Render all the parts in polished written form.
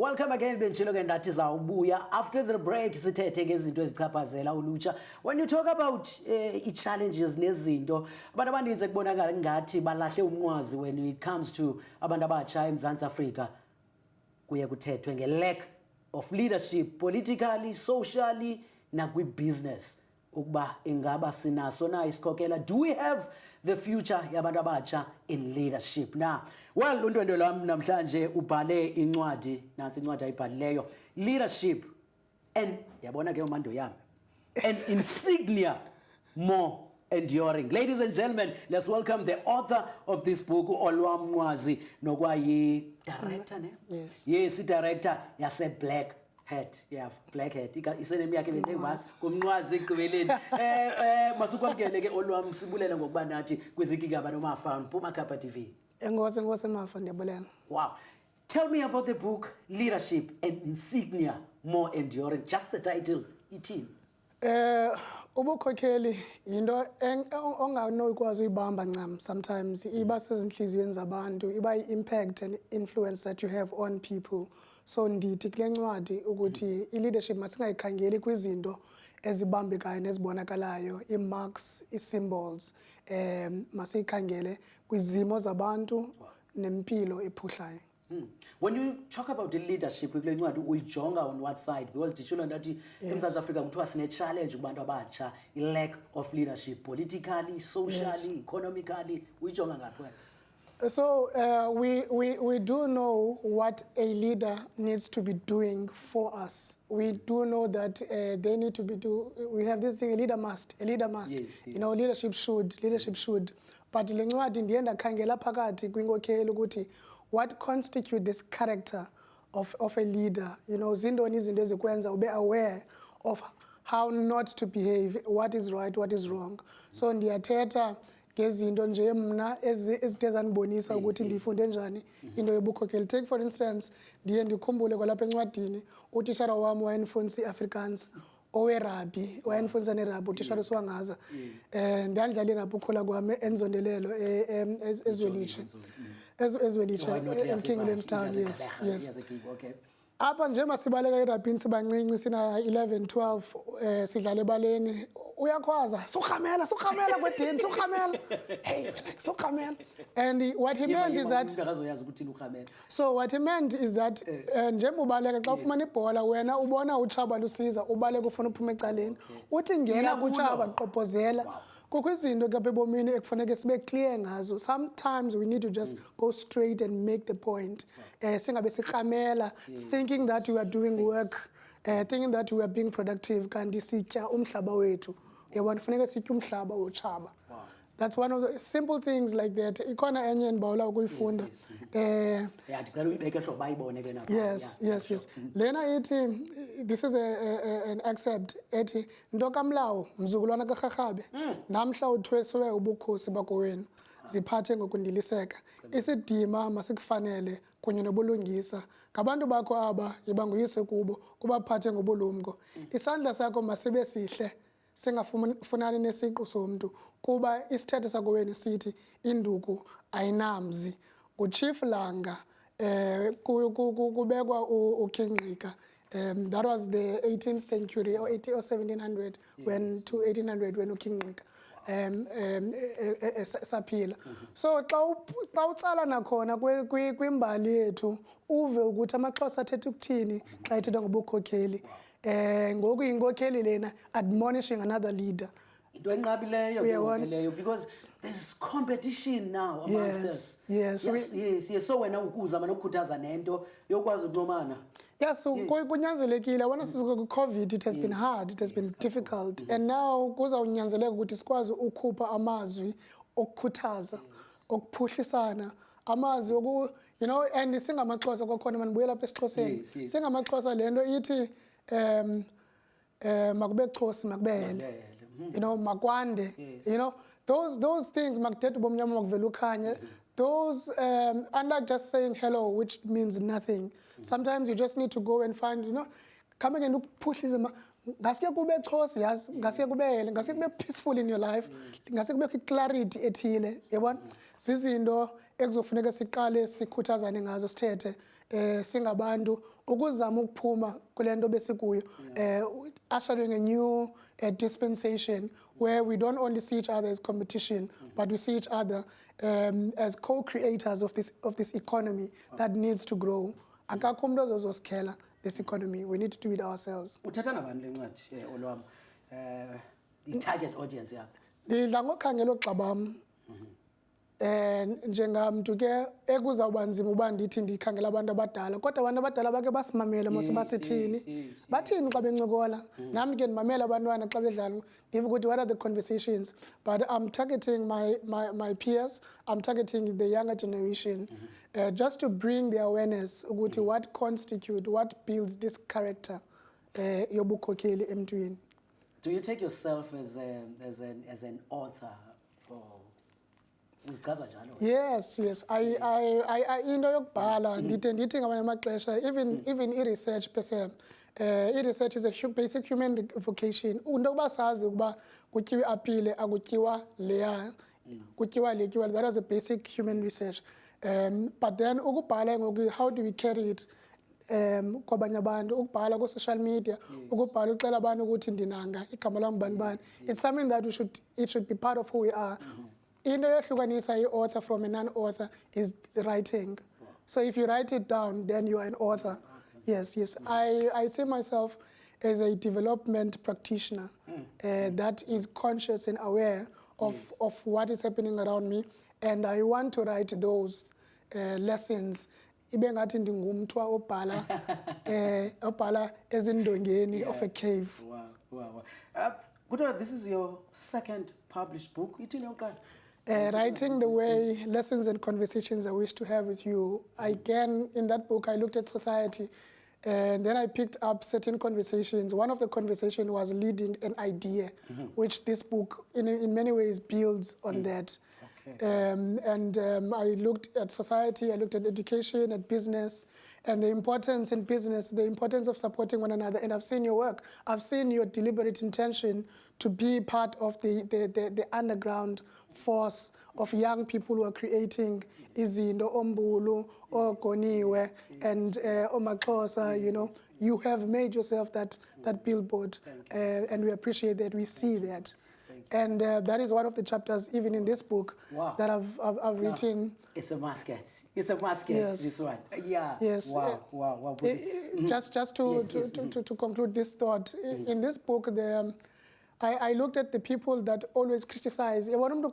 Welcome again, Benchilo Gendati Zaubuya. After the break, sithethe ngezinto ezichaphazela ulutsha. When you talk about challenges nezinto, abantu abaninzi kubonakala ngathi balahle umnqwazi when it comes to abantu abatsha eMzantsi Afrika. Kuye kuthethwe nge-lack of leadership, politically, socially, nakwi-business. Ukuba ingaba sinaso na isikhokela. Do we have the future yabantu abatsha in leadership? Now, well, untwendo lwami namhlanje ubhale incwadi, nansi incwadi ayibhalileyo, leadership and yabona ke umando yami, an insignia more enduring. Ladies and gentlemen, let's welcome the author of this book, Olwam Mnqwazi, nokwayi director ne? Yes. Yes, director yase Black Hat, yeah, Black Hat. Isenemi yakhe bente ngba kumnqwazi ekugqibeleni. Masukwamkele ke Olwam sibulela ngokuba nathi kwizigigaba noMafa Bavuma TV. Enkosi Mafa ndiyabulela. Wow. Tell me about the book Leadership and Insignia More Enduring. Just the title, ithini? Ubukhokheli into onganokwazi uyibamba ncam sometimes iba sezinhliziyweni zabantu, iba impact and influence that you have on people. So ndithi kule ncwadi ukuthi i-leadership masingayikhangeli kwizinto ezibambekayo nezibonakalayo, i-marks, i-symbols, masiyikhangele kwizimo zabantu nempilo ephuhlayo. When you talk about the leadership, uyijonga on what side? Because ndisho ndathi eMzantsi Afrika kuthiwa sine challenge kubantu abatsha, lack of leadership, politically, socially, economically, uyijonga ngaphi wena? So we do know what a leader needs to be doing for us. We do know that they need to be we have this thing, a leader must. Yes, yes. You know, leadership should. But le ncwadi ndiye ndakhangela phakathi kwinkokheli ukuthi what constitute this character of a leader. You know, zindoni izinto ezikwenza ube aware of how not to behave, what is right, what is wrong. So ndiyathetha ngezinto nje mna ezithe zanibonisa ukuthi ndifunde njani into yobukhokheli. Take for instance, ndiye ndikhumbule kwalapha encwadini utishara wami wayenifundisa i-Afrikaans owerabhi, wayenifundisa nerabhi utishara uSwangaza. Ndandidlala irabhi ukhula kwami enzondelelo ezwelitshe eKing Williamstown. Yes. Apha nje masibaleka irabhini sibancinci sina 11 12 sidlala ebaleni uyakhwaza sukhamela kwedini sukhamela hey sukhamela. And what he meant is that nje ubaleka xa ufumana ibhola wena ubona utshaba lusiza ubaleka ufuna uphuma ecaleni uthi ngena kutshaba qophozela. Kukho izinto ke ebomini ekufanele sibe clear ngazo. Sometimes we need to just go straight and make the point. Singabe sikhamela thinking that we are doing work, thinking that we are being productive kanti sitya umhlaba wethu. Yabona kufanele sitya umhlaba wotshaba. That's one of the simple things like that. Ikhona enye endibawula ukuyifunda. Ndicela uyibeke hlobo bayibone ke napha. Yes. Lena ithi, this is an excerpt ethi nto kaMlawu mzukulwana kaRharhabe namhla uthweswe ubukhosi bakowenu ziphathe ngokundiliseka isidima masikufanele kunye nobulungisa ngabantu bakho aba yiba nguyise kubo kubaphathe ngobulumko isandla sakho masibe sihle singafunani nesiqu somntu kuba isithethe sakowenu sithi induku ayinamzi nguChief Langa kubekwa uKingqika. That was the 18th century or 1700 when to 1800 when uKingqika saphila. So xa utsala nakhona kwimbali yethu uve ukuthi amaXhosa athetha ukuthini xa ethetha ngobukhokheli. Ngoku inkokheli lena admonishing another leader. Into enqabileyo because there's competition now amongst us. Yes. So wena ukuzama nokukhuthaza nento yokwazi uncomana. Yes, so kunyanzelekile wena COVID, it has been hard, it has been difficult, and now kuzawunyanzeleka ukuthi sikwazi ukukhupha amazwi okukhuthaza okuphuhlisana amazwi you know, and singamaXhosa kwakhona manibuyela apha esiXhoseni singamaXhosa lento ithi makube Xhosi makube hele. You know, makwande, you know, those things makudede bomnyama makuvela ukhanya. Those are not just saying hello, which means nothing. Sometimes you just need to go and find, you know, come again look push this ngasiya kube Xhosa yazi ngasiya kube hele ngasiya kube peaceful in your life ngasiya kube clarity ethile yabona zizinto ekuzofuneka siqale sikhuthazane ngazo sithethe singabantu ukuzama ukuphuma kule nto besikuyo ushering a new dispensation where we don't only see each other as competition but we see each other as co-creators of this economy that needs to grow. Akakho umuntu ozosikhela this economy. We need to do it ourselves. Uthetha nabani le ncwadi Olwam? I-target audience yakho? Ndidla ngokhangela ogxa bam. Njengamntu ke ekuzawuba nzima uba ndithi ndikhangela abantu abadala kodwa abantu abadala bake basimamele mose basithini bathini xa bencokola nami ke ndimamela abantwana xa bedlala ndive ukuthi what are the conversations, but I'm targeting my peers, I'm targeting the younger generation just to bring the awareness ukuthi what builds this character yobukhokheli emntwini. Do you take yourself as an author for Yes. I into yokubhala ndithi ngamanye amaxesha even i-research per se i-research is a basic human vocation. Into yokuba sazi ukuba kutyiwa iapile akutyiwa leya kutyiwa le tyiwa, that was a basic human research, but then ukubhala ngoku how do we carry it kwabanye abantu, ukubhala ku-social media, ukubhala uxela abantu ukuthi ndinanga igama lam bani. It's something that it should be part of who we are. Into yohlukanisa i-author from a non-author is writing. So if you write it down, then you are an author. Yes. I see myself as a development practitioner that is conscious and aware of what is happening around me, and I want to write those lessons. Ibe ngathi ndingumthwa obhala ezindongeni of a cave. Wow. This is your second published book. Writing the way, lessons and conversations I wish to have with you. Again, in that book, I looked at society, and then I picked up certain conversations. One of the conversations was leading an idea, which this book, in many ways, builds on that. Okay. I looked at society, I looked at education, at business, and the importance in business, the importance of supporting one another. And I've seen your work. I've seen your deliberate intention to be part of the underground force of young people who are creating Izindo, Ombulu, Ogoniwe, and Omaxhosa. You have made yourself that billboard, and we appreciate that. We see that. And that is one of the chapters, even in this book, that I've written. It's a musket. Yes. This one. Yeah. Yes. Wow. Just to conclude this thought, in this book, I looked at the people that always criticize. Sometimes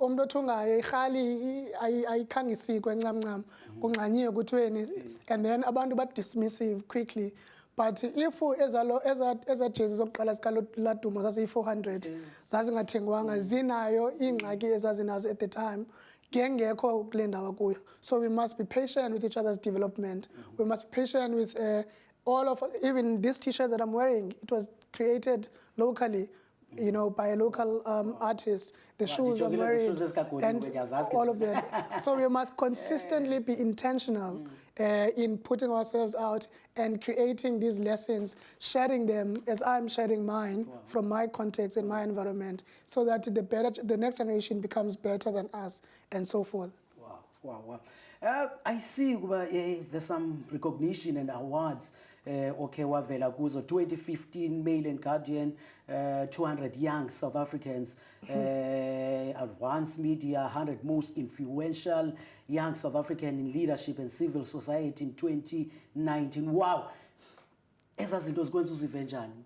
umuntu othungayo ikhali ayikhangisikwe encamncam kunqanyiwe kuthweni, and then abantu dismissive quickly. But if eza jezi zokuqala zikaLadumo zasiyi-400 zazingathengwanga zinayo ingxaki ezazinazo at the time ngengekho kule ndawo kuyo. So we must be patient with each other's development. We must be patient with all of, even this t-shirt that I'm wearing, it was created locally, by a local artist. The shoes I'm wearing, and all of that. So we must consistently be intentional in putting ourselves out and creating these lessons, sharing them as I'm sharing mine from my context and my environment, so that the next generation becomes better than us, and so forth. Wow. I see there's some recognition and awards. Wavela kuzo 2015 Mail and Guardian, 200 young South Africans, Advanced Media, 100 most influential young South African in leadership and civil society in 2019. Wow. Ezazinto zikwenza uzive njani?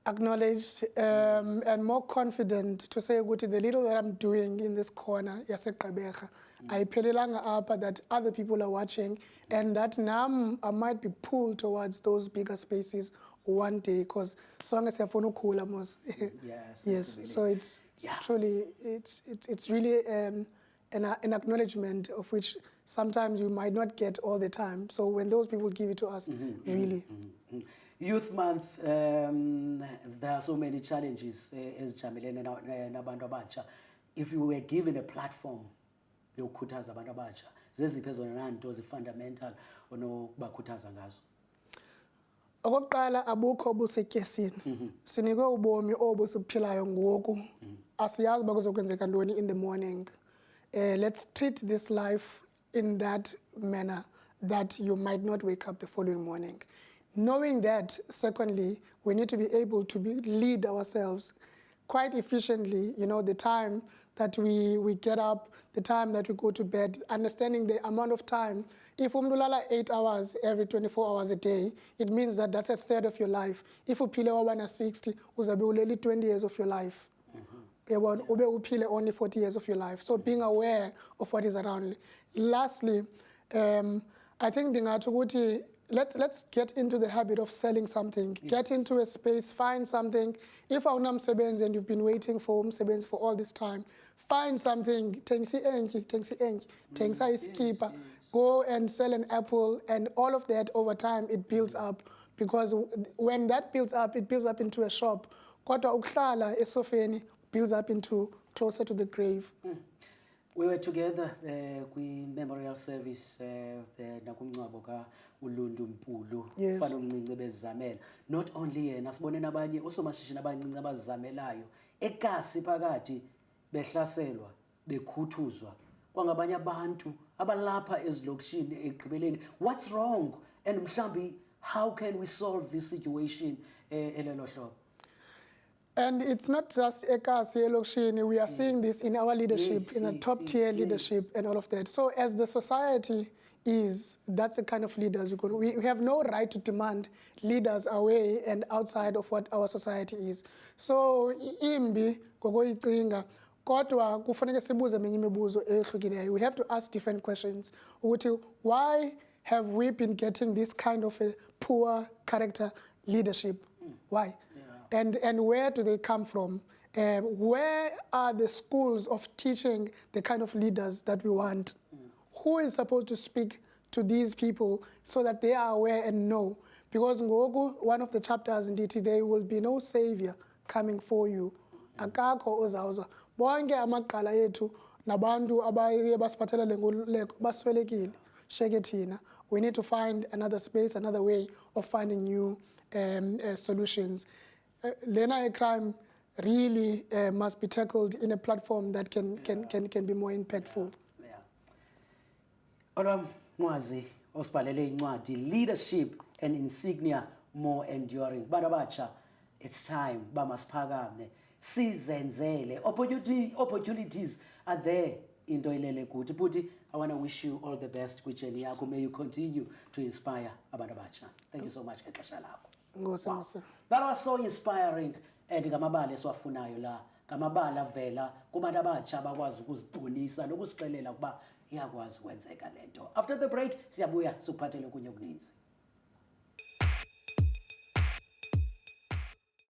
Acknowledged and more confident to say the little that I'm doing in this corner, yaseGqeberha, ayiphelelanga apha, that other people are watching, and that now I might be pulled towards those bigger spaces one day, because sonke siyafuna ukukhula mos. Yes. So it's truly it's really an acknowledgement of which sometimes you might not get all the time. So when those people give it to us, really. Youth Month, there are so many challenges as Jamelene nabantu abatsha. If you were given a platform yokukhuthaza abantu abatsha, zeziphi ezona nto fundamental onokubakhuthaza ngazo? Okokuqala, abukho obusetyesini. Sinikwe ubomi obu sibuphilayo ngoku. Asiyazi uba kuzokwenzeka ntoni in the morning. let's treat this life in that manner that you might not wake up the following morning. Knowing that, secondly, we need to be able to lead ourselves quite efficiently, you know, the time that we get up, the time that we go to bed, understanding the amount of time. If umdulala 8 hours every 24 hours a day, it means that that's a third of your life. If you pile over 60, uzabe uleli 20 years of your life. Ube uphile only 40 years of your life. So being aware of what is around. Lastly, I think let's get into the habit of selling something. Yes. Get into a space, find something. If awunamsebenzi and you've been waiting for umsebenzi for all this time, find something. Tengisa iskipper. Go and sell an apple, and all of that over time it builds up, because when that builds up, it builds up into a shop. Kodwa ukuhlala esofeni builds up into closer to the grave. We were together with memorial service nakumngcwabo ka uLundu Mpulu fana umncinci bezizamela. Not only yena sibone nabanye osomashishini abancinci abazizamelayo ekasi phakathi behlaselwa bekhuthuzwa kwangabanye abantu abalapha ezilokishini egqibeleni. What's wrong, and mhlambi how can we solve this situation elelo hlobo? And it's not just ekasi elokishini, we are seeing this in our leadership, in a top tier leadership and all of that. So as the society that's the kind of leaders we have no right to demand leaders away and outside of what our society is. So imbi gogoyicinga kodwa kufanele sibuze eminye imibuzo ehlukileyo. We have to ask different questions. Why have we been getting this kind of a poor character leadership? Why? And where do they come from? Where are the schools of teaching the kind of leaders that we want? Who is supposed to speak to these people so that they are aware and know? Because ngoku, one of the chapters in DT, there will be no savior coming for you. Akakho ozawuza. Bonke amaqala ethu nabantu abaye basiphathela lenkululeko baswelekile sheke thina. We need to find another space, another way of finding new solutions. Lena crime really must be tackled in a platform that can be more impactful. Olwam Mnqwazi osibhalele incwadi Leadership and Insignia More Enduring. Bantu abatsha, it's time bamasiphakame sizenzele. Opportunities are there into ilele kuthi. Puti, I want to wish you all the best kwitsheni yakho. May you continue to inspire abantu abatsha. Thank you so much ngexesha lakho. Wow. That was so inspiring, and ngamabala esiwafunayo la ngamabala vela kubantu abatsha bakwazi ukuzibonisa nokusixelela ukuba iyakwazi ukwenzeka lento. After the break siyabuya sikuphathele kunye okuninzi.